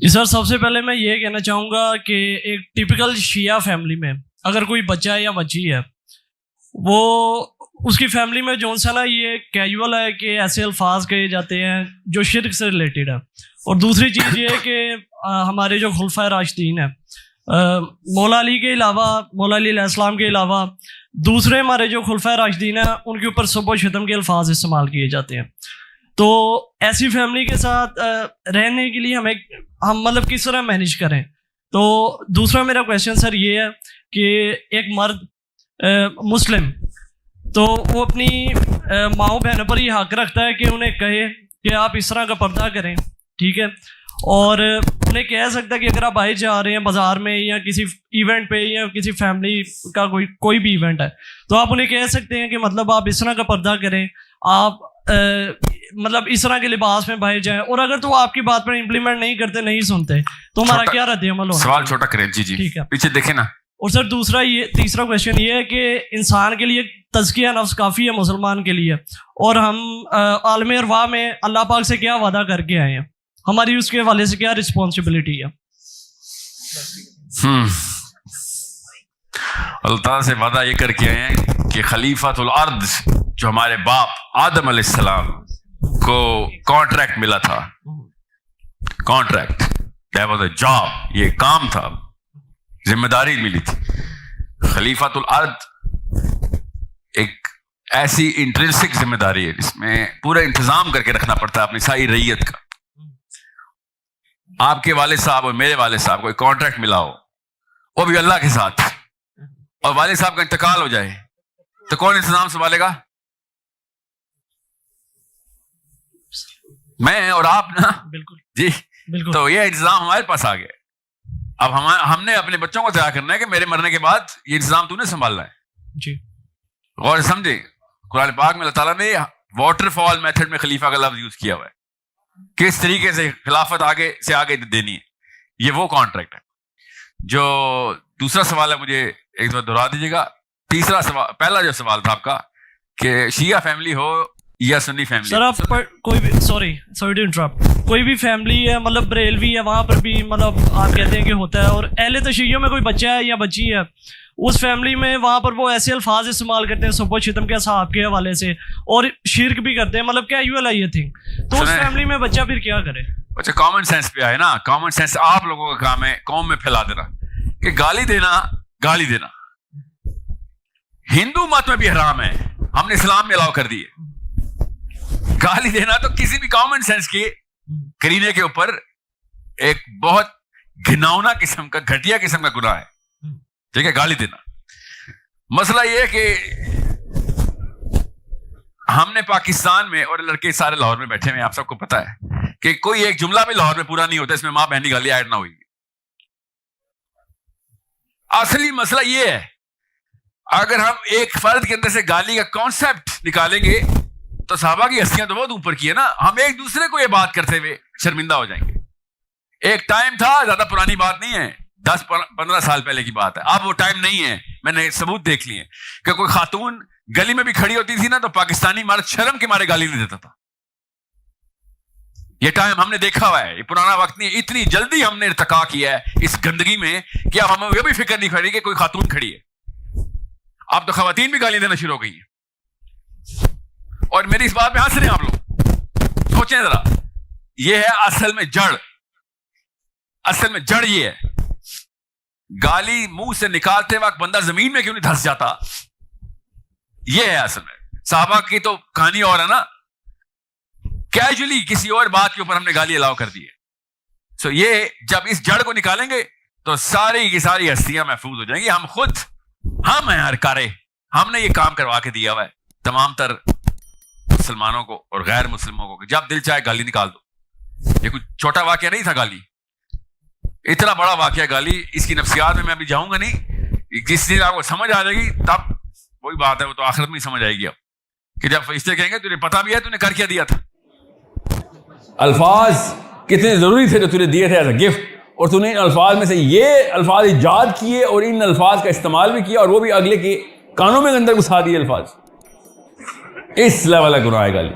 جی سر، سب سے پہلے میں یہ کہنا چاہوں گا کہ ایک ٹپیکل شیعہ فیملی میں اگر کوئی بچہ یا بچی ہے، وہ اس کی فیملی میں جو سا نا یہ کیجول ہے کہ ایسے الفاظ کہے جاتے ہیں جو شرک سے ریلیٹڈ ہے. اور دوسری چیز یہ ہے کہ ہمارے جو خلفائے راشدین ہیں، مولا علی کے علاوہ، مولا علی علیہ السلام کے علاوہ دوسرے ہمارے جو خلفائے راشدین ہیں ان کے اوپر سب و شتم کے الفاظ استعمال کیے جاتے ہیں. تو ایسی فیملی کے ساتھ رہنے کے لیے ہم مطلب کس طرح مینیج کریں. تو دوسرا میرا کویشچن سر یہ ہے کہ ایک مرد مسلم تو وہ اپنی ماؤں بہنوں پر یہ حق رکھتا ہے کہ انہیں کہے کہ آپ اس طرح کا پردہ کریں، ٹھیک ہے، اور انہیں کہہ سکتا ہے کہ اگر آپ باہر جا رہے ہیں بازار میں یا کسی ایونٹ پہ یا کسی فیملی کا کوئی بھی ایونٹ ہے تو آپ انہیں کہہ سکتے ہیں کہ مطلب آپ اس طرح کا پردہ کریں، آپ مطلب اس طرح کے لباس میں باہر جائیں. اور اگر تو آپ کی بات پر امپلیمنٹ نہیں کرتے، نہیں سنتے، تو ہمارا کیا رد عمل ہونا؟ سوال چھوٹا کریں. جی ٹھیک ہے، پیچھے دیکھیں نا. اور سر تیسرا کویشچن یہ ہے کہ انسان کے لیے تزکیہ نفس کافی ہے مسلمان کے لیے، اور ہم عالم ارواح میں اللہ پاک سے کیا وعدہ کر کے آئے ہیں، ہماری اس کے حوالے سے کیا رسپانسبلٹی ہے؟ اللہ تعالیٰ سے وعدہ یہ کر کے آئے ہیں کہ خلیفۃ الارض جو ہمارے باپ آدم علیہ السلام کو کانٹریکٹ ملا تھا، contract that was a job, یہ کام تھا، ذمہ داری ملی تھی. خلیفۃ الارض ایک ایسی انٹرنسک ذمہ داری ہے جس میں پورا انتظام کر کے رکھنا پڑتا ہے اپنی ساری رعیت کا. آپ کے والد صاحب اور میرے والد صاحب کو ایک کانٹریکٹ ملا ہو، وہ بھی اللہ کے ساتھ، اور والد صاحب کا انتقال ہو جائے تو کون انتظام سنبھالے گا؟ میں اور آپ نا. بالکل جی بالکل. تو یہ انتظام ہمارے پاس آ گیا. اب ہم نے اپنے بچوں کو تیار کرنا ہے کہ میرے مرنے کے بعد یہ انتظام تو نے سنبھالنا ہے. جی غور سے سمجھے، قرآن پاک میں اللہ تعالیٰ نے واٹر فال میتھڈ میں خلیفہ کا لفظ یوز کیا ہوا ہے، کس طریقے سے خلافت آگے سے آگے دینی ہے. یہ وہ کانٹریکٹ ہے. جو دوسرا سوال ہے مجھے ایک بار دہرا دیجیے گا. تیسرا سوال، پہلا جو سوال تھا آپ کا کہ شیعہ فیملی ہو یا سنی فیملی. سر آپ کوئی بھی سوری ٹو انٹرپٹ، کوئی بھی فیملی ہے مطلب بریلوی ہے، وہاں پر بھی مطلب آپ کہتے ہیں کہ ہوتا ہے، اور اہل تشیعوں میں کوئی بچہ ہے یا بچی ہے اس فیملی میں، وہاں پر وہ ایسے الفاظ استعمال کرتے ہیں سب و شتم کے اصحاب کے حوالے سے، اور شرک بھی کرتے ہیں، مطلب کیجول ہے یہ تھنگ. تو اس فیملی میں بچہ پھر کیا کرے؟ بچہ کامن سینس پہ آئے نا. کامن سینس آپ لوگوں کا کام ہے قوم میں پھیلا دینا کہ گالی دینا ہندو مت میں بھی حرام ہے، ہم نے اسلام میں الاؤ کر دی ہے. گالی دینا تو کسی بھی کامن سینس کے کرینے کے اوپر ایک بہت گھناؤنا قسم کا، گھٹیا قسم کا گناہ ہے. ٹھیک ہے، گالی دینا. مسئلہ یہ ہے کہ ہم نے پاکستان میں، اور لڑکے سارے لاہور میں بیٹھے ہوئے، آپ سب کو پتا ہے کہ کوئی ایک جملہ بھی لاہور میں پورا نہیں ہوتا اس میں ماں بہن کی گالی ایڈ نہ ہوئی. اصلی مسئلہ یہ ہے، اگر ہم ایک فرد کے اندر سے گالی کا کانسیپٹ نکالیں گے تو صحابہ کی ہستیاں تو بہت اوپر کی ہے نا. ہم ایک دوسرے کو یہ بات کرتے ہوئے شرمندہ ہو جائیں گے. ایک ٹائم تھا، زیادہ پرانی بات نہیں ہے، 10-15 سال پہلے کی بات ہے. اب وہ ٹائم نہیں ہے. میں نے ثبوت دیکھ لیے کہ کوئی خاتون گلی میں بھی کھڑی ہوتی تھی نا تو پاکستانی مرد شرم کے مارے گالی نہیں دیتا تھا. یہ ٹائم ہم نے دیکھا ہوا ہے، یہ پرانا وقت نہیں ہے. اتنی جلدی ہم نے ارتقا کیا ہے اس گندگی میں کہ اب ہمیں یہ بھی فکر نہیں کھڑی کہ کوئی خاتون کھڑی ہے. اب تو خواتین بھی گالی دینا شروع ہو گئی ہیں. اور میری اس بات پہ ہنس رہے ہیں آپ لوگ. سوچیں ذرا، یہ ہے اصل میں جڑ یہ ہے. گالی منہ سے نکالتے وقت بندہ زمین میں کیوں نہیں دھس جاتا؟ یہ ہے اصل میں. صحابہ کی تو کہانی اور ہے نا، کیجولی کسی اور بات کے اوپر ہم نے گالی الاؤ کر دی ہے. سو یہ جب اس جڑ کو نکالیں گے تو ساری کی ساری ہستیاں محفوظ ہو جائیں گی. ہم ہیں ہر کارے، ہم نے یہ کام کروا کے دیا ہوا ہے تمام تر مسلمانوں کو اور غیر مسلموں کو کہ جب دل چاہے گالی نکال دو. یہ کوئی چھوٹا واقعہ نہیں تھا گالی، اتنا بڑا واقعہ گالی. اس کی نفسیات میں ابھی جاؤں گا نہیں. جس دن آپ کو سمجھ آ جائے گی تب وہی بات ہے، وہ تو آخرت میں ہی سمجھ آئے گی اب کہ جب فرشتے کہیں گے تجھے پتا بھی ہے تو نے کر کیا دیا تھا. الفاظ کتنے ضروری تھے جو تجھے دیے تھے ایز اے گفٹ، اور تو نے ان الفاظ میں سے یہ الفاظ ایجاد کیے اور ان الفاظ کا استعمال بھی کیا، اور وہ بھی اگلے کے کانوں میں اندر گھسا دیے الفاظ. اس لیول کا گناہ ہے گالی.